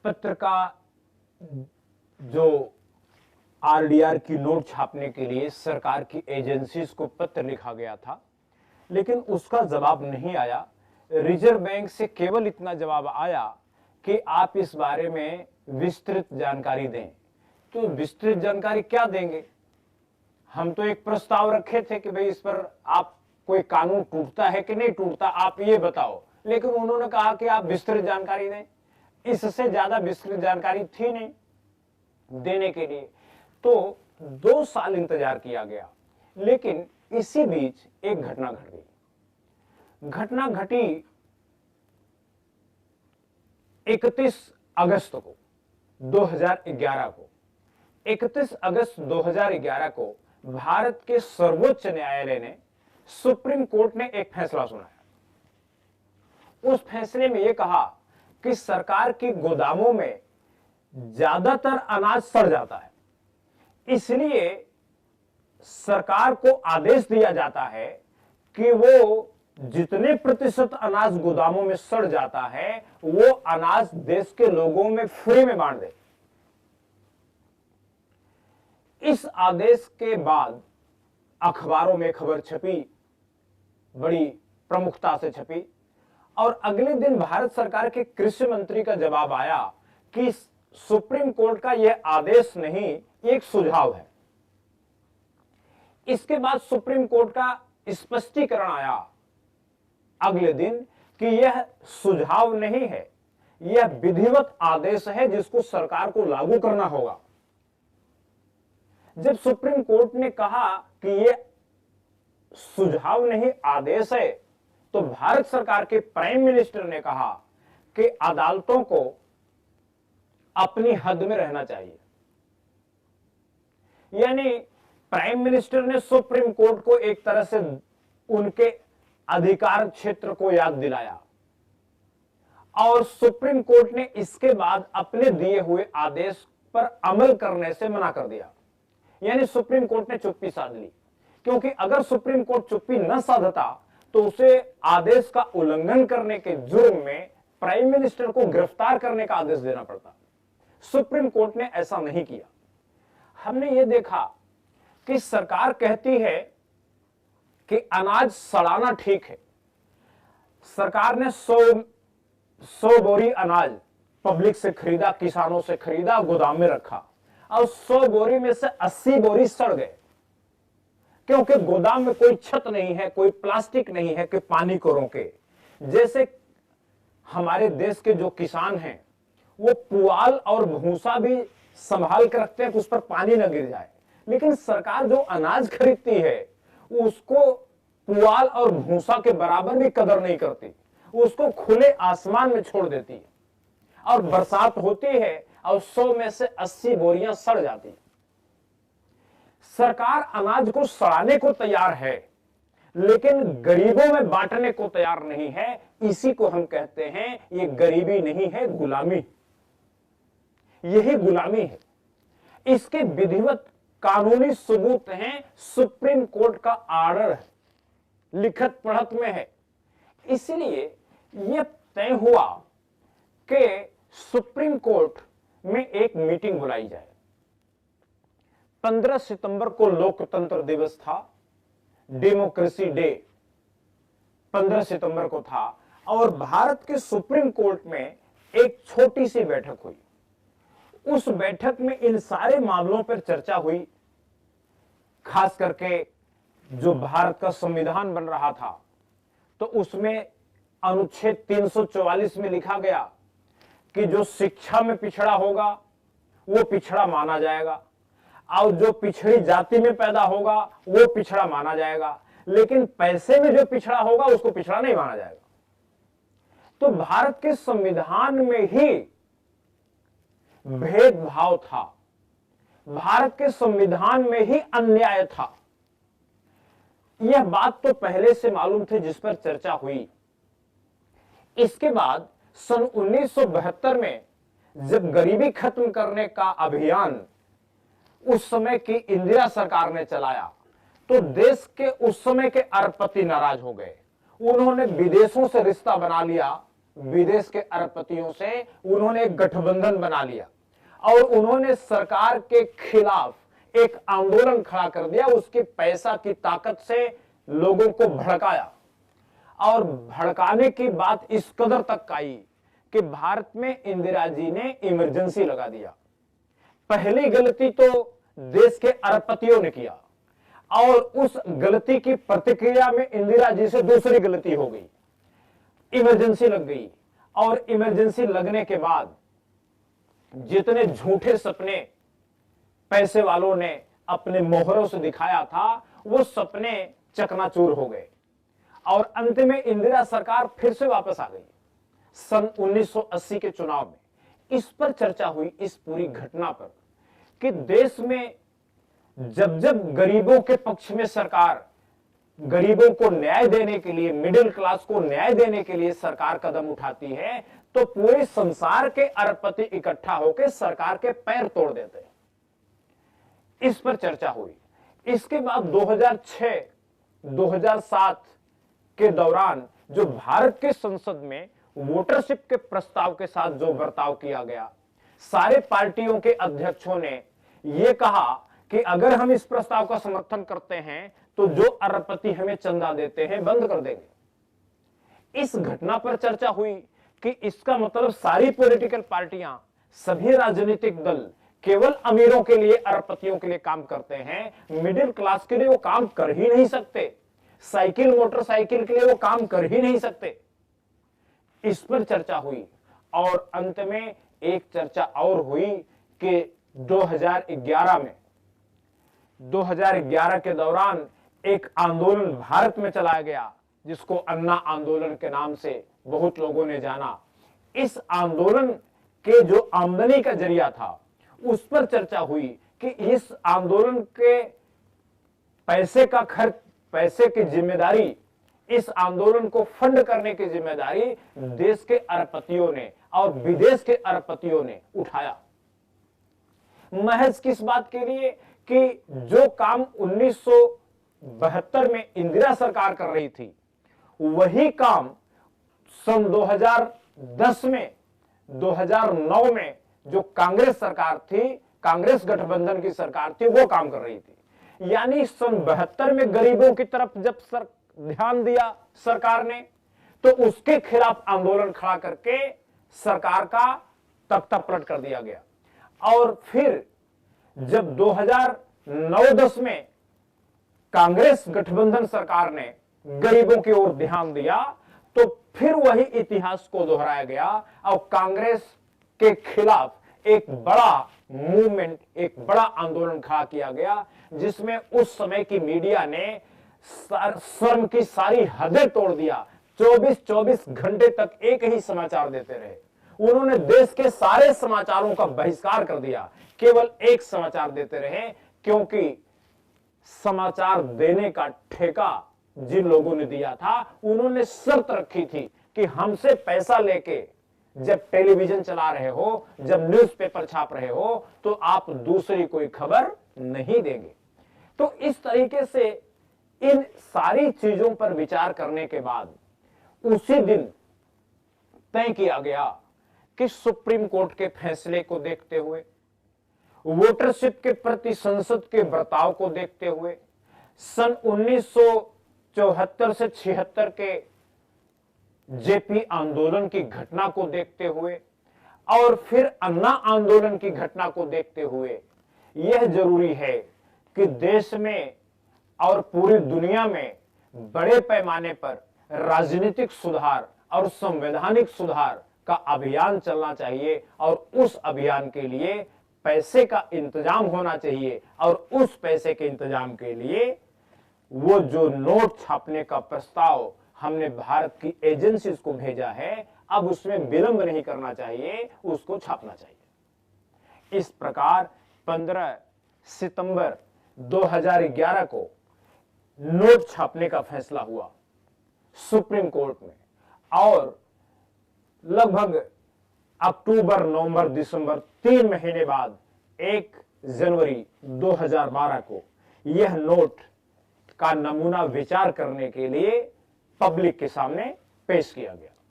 पत्र का जो आरडीआर की नोट छापने के लिए सरकार की एजेंसीज को पत्र लिखा गया था, लेकिन उसका जवाब नहीं आया। रिजर्व बैंक से केवल इतना जवाब आया कि आप इस बारे में विस्तृत जानकारी दें। तो विस्तृत जानकारी क्या देंगे? हम तो एक प्रस्ताव रखे थे कि भाई इस पर आप कोई कानून टूटता है कि नहीं टूटता, आप ये बताओ। लेकिन उन्होंने कहा कि आप विस्तृत जानकारी दें। इससे ज्यादा विस्तृत जानकारी थी नहीं देने के लिए। तो 2 साल इंतजार किया गया, लेकिन इसी बीच एक घटना घट गई। घटना घटी 31 अगस्त को 2011 को। 31 अगस्त 2011 को भारत के सर्वोच्च न्यायालय ने, सुप्रीम कोर्ट ने एक फैसला सुनाया। उस फैसले में यह कहा कि सरकार के गोदामों में ज्यादातर अनाज सड़ जाता है, इसलिए सरकार को आदेश दिया जाता है कि वो जितने प्रतिशत अनाज गोदामों में सड़ जाता है वो अनाज देश के लोगों में फ्री में बांट दे। इस आदेश के बाद अखबारों में खबर छपी, बड़ी प्रमुखता से छपी, और अगले दिन भारत सरकार के कृषि मंत्री का जवाब आया कि सुप्रीम कोर्ट का यह आदेश नहीं, एक सुझाव है। इसके बाद सुप्रीम कोर्ट का स्पष्टीकरण आया अगले दिन कि यह सुझाव नहीं है, यह विधिवत आदेश है जिसको सरकार को लागू करना होगा। जब सुप्रीम कोर्ट ने कहा कि यह सुझाव नहीं आदेश है, तो भारत सरकार के प्राइम मिनिस्टर ने कहा कि अदालतों को अपनी हद में रहना चाहिए। यानी प्राइम मिनिस्टर ने सुप्रीम कोर्ट को एक तरह से उनके अधिकार क्षेत्र को याद दिलाया, और सुप्रीम कोर्ट ने इसके बाद अपने दिए हुए आदेश पर अमल करने से मना कर दिया। यानी सुप्रीम कोर्ट ने चुप्पी साध ली, क्योंकि अगर सुप्रीम कोर्ट चुप्पी न साधता तो उसे आदेश का उल्लंघन करने के जुर्म में प्राइम मिनिस्टर को गिरफ्तार करने का आदेश देना पड़ता। सुप्रीम कोर्ट ने ऐसा नहीं किया। हमने यह देखा कि सरकार कहती है कि अनाज सड़ाना ठीक है। सरकार ने 100 बोरी अनाज पब्लिक से खरीदा, किसानों से खरीदा, गोदाम में रखा, और 100 बोरी में से 80 बोरी सड़ गए, क्योंकि गोदाम में कोई छत नहीं है, कोई प्लास्टिक नहीं है कि पानी को रोके। जैसे हमारे देश के जो किसान हैं वो पुआल और भूसा भी संभाल कर रखते हैं कि उस पर पानी न गिर जाए, लेकिन सरकार जो अनाज खरीदती है उसको पुआल और भूसा के बराबर भी कदर नहीं करती, उसको खुले आसमान में छोड़ देती है, और बरसात होती है और 100 में से 80 बोरियां सड़ जाती है। सरकार अनाज को सड़ाने को तैयार है, लेकिन गरीबों में बांटने को तैयार नहीं है। इसी को हम कहते हैं ये गरीबी नहीं है, गुलामी। यही गुलामी है। इसके विधिवत कानूनी सबूत हैं, सुप्रीम कोर्ट का आर्डर है, लिखत पढ़त में है। इसलिए यह तय हुआ कि सुप्रीम कोर्ट में एक मीटिंग बुलाई जाए। 15 सितंबर को लोकतंत्र दिवस था, डेमोक्रेसी डे 15 सितंबर को था, और भारत के सुप्रीम कोर्ट में एक छोटी सी बैठक हुई। उस बैठक में इन सारे मामलों पर चर्चा हुई। खास करके जो भारत का संविधान बन रहा था, तो उसमें अनुच्छेद 344 में लिखा गया कि जो शिक्षा में पिछड़ा होगा वो पिछड़ा माना जाएगा, और जो पिछड़ी जाति में पैदा होगा वो पिछड़ा माना जाएगा, लेकिन पैसे में जो पिछड़ा होगा उसको पिछड़ा नहीं माना जाएगा। तो भारत के संविधान में ही भेदभाव था, भारत के संविधान में ही अन्याय था। यह बात तो पहले से मालूम थी, जिस पर चर्चा हुई। इसके बाद सन 1972 में जब गरीबी खत्म करने का अभियान उस समय की इंदिरा सरकार ने चलाया, तो देश के उस समय के अरबपति नाराज हो गए। उन्होंने विदेशों से रिश्ता बना लिया, विदेश के अरबपतियों से उन्होंने एक गठबंधन बना लिया और उन्होंने सरकार के खिलाफ एक आंदोलन खड़ा कर दिया। उसके पैसा की ताकत से लोगों को भड़काया और भड़काने की बात इस कदर तक आई कि भारत में इंदिरा जी ने इमरजेंसी लगा दिया। पहली गलती तो देश के अरबपतियों ने किया और उस गलती की प्रतिक्रिया में इंदिरा जी से दूसरी गलती हो गई, इमरजेंसी लग गई। और इमरजेंसी लगने के बाद जितने झूठे सपने पैसे वालों ने अपने मोहरों से दिखाया था, वो सपने चकनाचूर हो गए और अंत में इंदिरा सरकार फिर से वापस आ गई सन 1980 के चुनाव में। इस पर चर्चा हुई, इस पूरी घटना पर, कि देश में जब जब गरीबों के पक्ष में सरकार, गरीबों को न्याय देने के लिए, मिडिल क्लास को न्याय देने के लिए सरकार कदम उठाती है, तो पूरे संसार के अरबपति इकट्ठा होकर सरकार के पैर तोड़ देते हैं। इस पर चर्चा हुई। इसके बाद 2006, 2007 के दौरान जो भारत के संसद में वोटरशिप के प्रस्ताव के साथ जो बर्ताव किया गया, सारे पार्टियों के अध्यक्षों ने यह कहा कि अगर हम इस प्रस्ताव का समर्थन करते हैं तो जो अरबपति हमें चंदा देते हैं बंद कर देंगे। इस घटना पर चर्चा हुई कि इसका मतलब सारी पॉलिटिकल पार्टियां, सभी राजनीतिक दल केवल अमीरों के लिए, अरबपतियों के लिए काम करते हैं, मिडिल क्लास के लिए वो काम कर ही नहीं सकते, साइकिल मोटरसाइकिल के लिए वो काम कर ही नहीं सकते। इस पर चर्चा हुई और अंत में एक चर्चा और हुई कि 2011 के दौरान एक आंदोलन भारत में चलाया गया जिसको अन्ना आंदोलन के नाम से बहुत लोगों ने जाना। इस आंदोलन के जो आमदनी का जरिया था उस पर चर्चा हुई कि इस आंदोलन के पैसे का खर्च, पैसे की जिम्मेदारी, इस आंदोलन को फंड करने की जिम्मेदारी देश के अरबपतियों ने और विदेश के अरबपतियों ने उठाया। महज किस बात के लिए कि जो काम 1972 में इंदिरा सरकार कर रही थी, वही काम सन 2010 में, 2009 में जो कांग्रेस सरकार थी, कांग्रेस गठबंधन की सरकार थी, वो काम कर रही थी। यानी सन 72 में गरीबों की तरफ जब ध्यान दिया सरकार ने, तो उसके खिलाफ आंदोलन खड़ा करके सरकार का तख्ता पलट कर दिया गया। और फिर जब 2009-10 में कांग्रेस गठबंधन सरकार ने गरीबों की ओर ध्यान दिया, तो फिर वही इतिहास को दोहराया गया और कांग्रेस के खिलाफ एक बड़ा मूवमेंट, एक बड़ा आंदोलन खड़ा किया गया, जिसमें उस समय की मीडिया ने शर्म की सारी हदें तोड़ दिया। 24-24 घंटे तक एक ही समाचार देते रहे। उन्होंने देश के सारे समाचारों का बहिष्कार कर दिया, केवल एक समाचार देते रहे, क्योंकि समाचार देने का ठेका जिन लोगों ने दिया था, उन्होंने शर्त रखी थी कि हमसे पैसा लेके जब टेलीविजन चला रहे हो, जब न्यूज़पेपर छाप रहे हो, तो आप दूसरी कोई खबर नहीं देंगे। तो इस तरीके से इन सारी चीजों पर विचार करने के बाद उसी दिन तय किया गया कि सुप्रीम कोर्ट के फैसले को देखते हुए, वोटरशिप के प्रति संसद के बर्ताव को देखते हुए, सन 1974 से 76 के जेपी आंदोलन की घटना को देखते हुए और फिर अन्ना आंदोलन की घटना को देखते हुए, यह जरूरी है कि देश में और पूरी दुनिया में बड़े पैमाने पर राजनीतिक सुधार और संवैधानिक सुधार का अभियान चलना चाहिए और उस अभियान के लिए पैसे का इंतजाम होना चाहिए। और उस पैसे के इंतजाम के लिए वो जो नोट छापने का प्रस्ताव हमने भारत की एजेंसीज को भेजा है, अब उसमें विलंब नहीं करना चाहिए, उसको छापना चाहिए। इस प्रकार 15 सितंबर 2011 को नोट छापने का फैसला हुआ सुप्रीम कोर्ट में और लगभग अक्टूबर, नवंबर, दिसंबर 3 महीने बाद 1 जनवरी 2012 को यह नोट का नमूना विचार करने के लिए पब्लिक के सामने पेश किया गया।